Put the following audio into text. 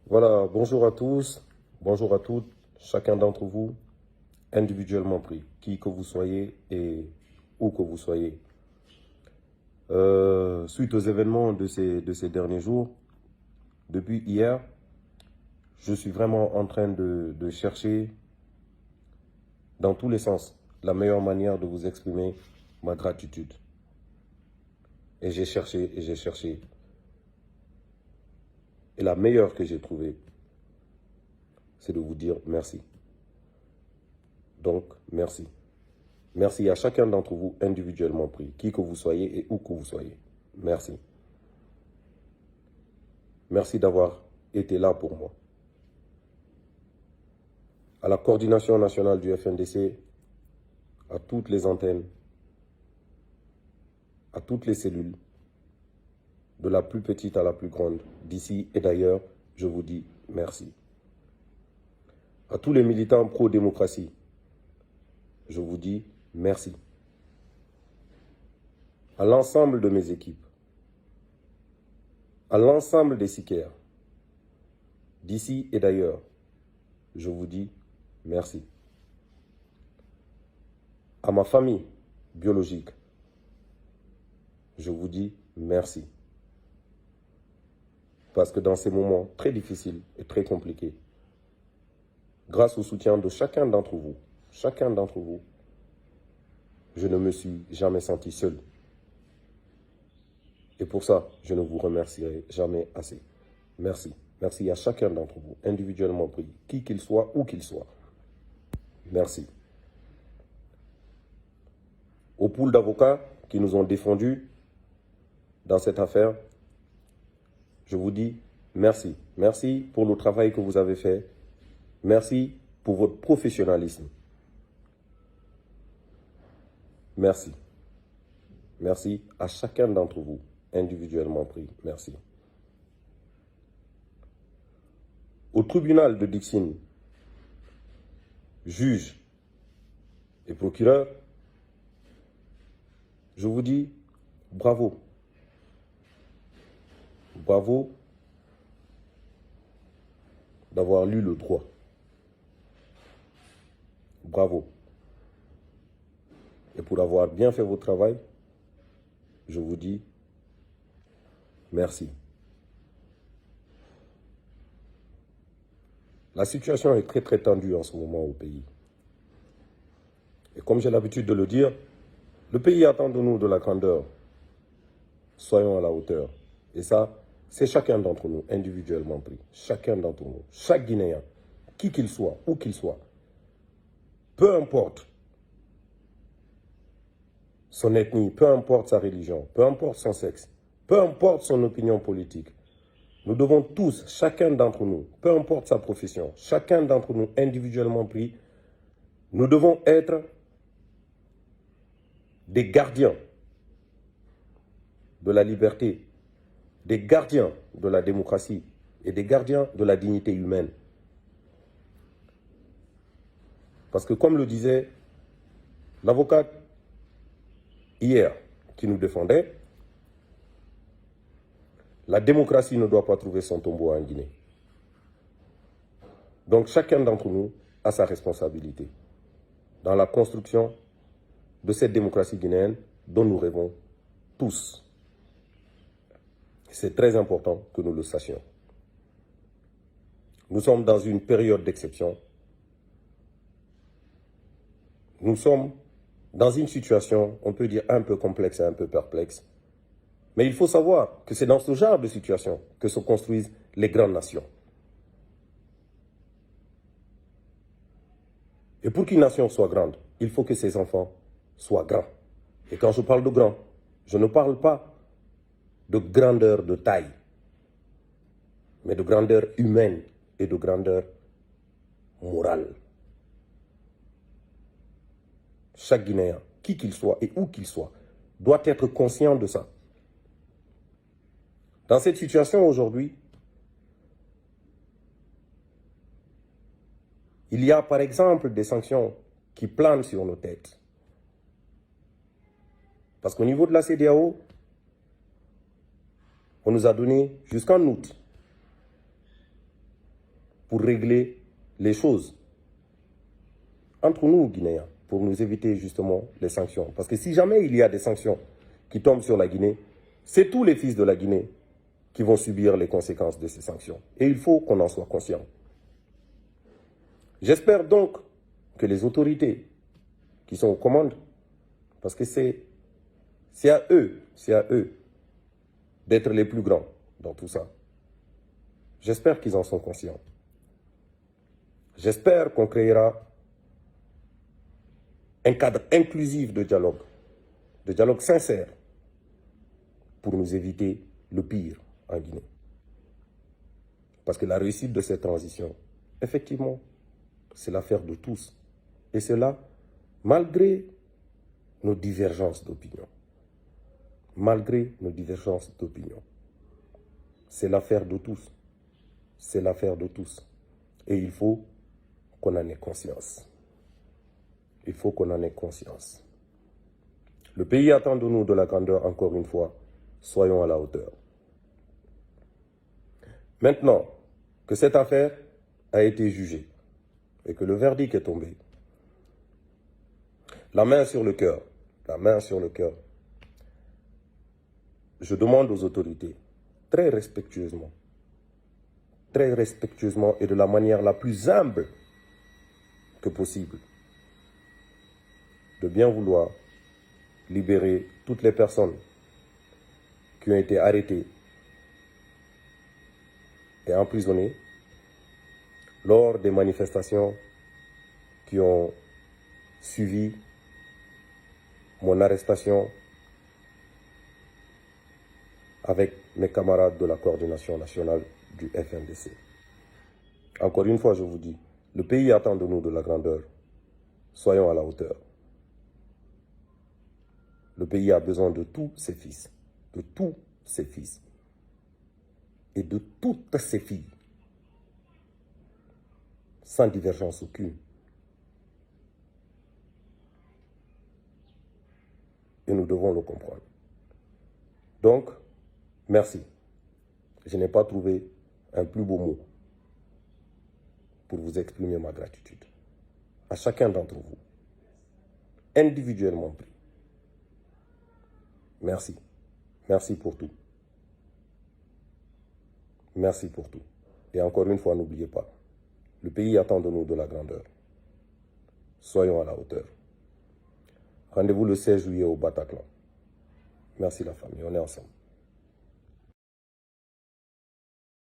Voilà, bonjour à tous, bonjour à toutes, chacun d'entre vous, individuellement pris, qui que vous soyez et où que vous soyez. Suite aux événements de ces derniers jours, depuis hier, je suis vraiment en train de chercher dans tous les sens la meilleure manière de vous exprimer ma gratitude. Et j'ai cherché et j'ai cherché. Et la meilleure que j'ai trouvée, c'est de vous dire merci. Donc, merci. Merci à chacun d'entre vous individuellement pris, qui que vous soyez et où que vous soyez. Merci. Merci d'avoir été là pour moi. À la coordination nationale du FNDC, à toutes les antennes, à toutes les cellules, de la plus petite à la plus grande, d'ici et d'ailleurs, je vous dis merci. À tous les militants pro-démocratie, je vous dis merci. À l'ensemble de mes équipes, à l'ensemble des sicaires, d'ici et d'ailleurs, je vous dis merci. À ma famille biologique, je vous dis merci. Parce que dans ces moments très difficiles et très compliqués, grâce au soutien de chacun d'entre vous, je ne me suis jamais senti seul. Et pour ça, je ne vous remercierai jamais assez. Merci. Merci à chacun d'entre vous, individuellement pris, qui qu'il soit, où qu'il soit. Merci. Aux pools d'avocats qui nous ont défendus dans cette affaire, je vous dis merci. Merci pour le travail que vous avez fait. Merci pour votre professionnalisme. Merci. Merci à chacun d'entre vous, individuellement pris. Merci. Au tribunal de Dixine, juge et procureur, je vous dis bravo. Bravo d'avoir lu le droit. Bravo. Et pour avoir bien fait votre travail, je vous dis merci. La situation est très très tendue en ce moment au pays. Et comme j'ai l'habitude de le dire, le pays attend de nous de la grandeur. Soyons à la hauteur. Et ça, c'est chacun d'entre nous, individuellement pris. Chacun d'entre nous, chaque Guinéen, qui qu'il soit, où qu'il soit, peu importe son ethnie, peu importe sa religion, peu importe son sexe, peu importe son opinion politique, nous devons tous, chacun d'entre nous, peu importe sa profession, chacun d'entre nous individuellement pris, nous devons être des gardiens de la liberté, des gardiens de la démocratie et des gardiens de la dignité humaine. Parce que comme le disait l'avocate hier qui nous défendait, la démocratie ne doit pas trouver son tombeau en Guinée. Donc chacun d'entre nous a sa responsabilité dans la construction de cette démocratie guinéenne dont nous rêvons tous. C'est très important que nous le sachions. Nous sommes dans une période d'exception. Nous sommes dans une situation, on peut dire, un peu complexe et un peu perplexe. Mais il faut savoir que c'est dans ce genre de situation que se construisent les grandes nations. Et pour qu'une nation soit grande, il faut que ses enfants soient grands. Et quand je parle de grand, je ne parle pas de grandeur de taille, mais de grandeur humaine et de grandeur morale. Chaque Guinéen, qui qu'il soit et où qu'il soit, doit être conscient de ça. Dans cette situation aujourd'hui, il y a par exemple des sanctions qui planent sur nos têtes. Parce qu'au niveau de la CEDEAO, on nous a donné jusqu'en août pour régler les choses entre nous, Guinéens, pour nous éviter justement les sanctions. Parce que si jamais il y a des sanctions qui tombent sur la Guinée, c'est tous les fils de la Guinée qui vont subir les conséquences de ces sanctions. Et il faut qu'on en soit conscient. J'espère donc que les autorités qui sont aux commandes, parce que c'est à eux d'être les plus grands dans tout ça. J'espère qu'ils en sont conscients. J'espère qu'on créera un cadre inclusif de dialogue sincère, pour nous éviter le pire en Guinée. Parce que la réussite de cette transition, effectivement, c'est l'affaire de tous. Et cela, malgré nos divergences d'opinion. Malgré nos divergences d'opinion. C'est l'affaire de tous. C'est l'affaire de tous. Et il faut qu'on en ait conscience. Il faut qu'on en ait conscience. Le pays attend de nous de la grandeur, encore une fois. Soyons à la hauteur. Maintenant que cette affaire a été jugée et que le verdict est tombé, la main sur le cœur, je demande aux autorités, très respectueusement et de la manière la plus humble que possible, de bien vouloir libérer toutes les personnes qui ont été arrêtées et emprisonnées lors des manifestations qui ont suivi mon arrestation avec mes camarades de la coordination nationale du FNDC. Encore une fois, je vous dis, le pays attend de nous de la grandeur. Soyons à la hauteur. Le pays a besoin de tous ses fils, et de toutes ses filles, sans divergence aucune. Et nous devons le comprendre. Donc, merci. Je n'ai pas trouvé un plus beau mot pour vous exprimer ma gratitude. À chacun d'entre vous, individuellement pris. Merci. Merci pour tout. Merci pour tout. Et encore une fois, n'oubliez pas, le pays attend de nous de la grandeur. Soyons à la hauteur. Rendez-vous le 16 juillet au Bataclan. Merci la famille, on est ensemble.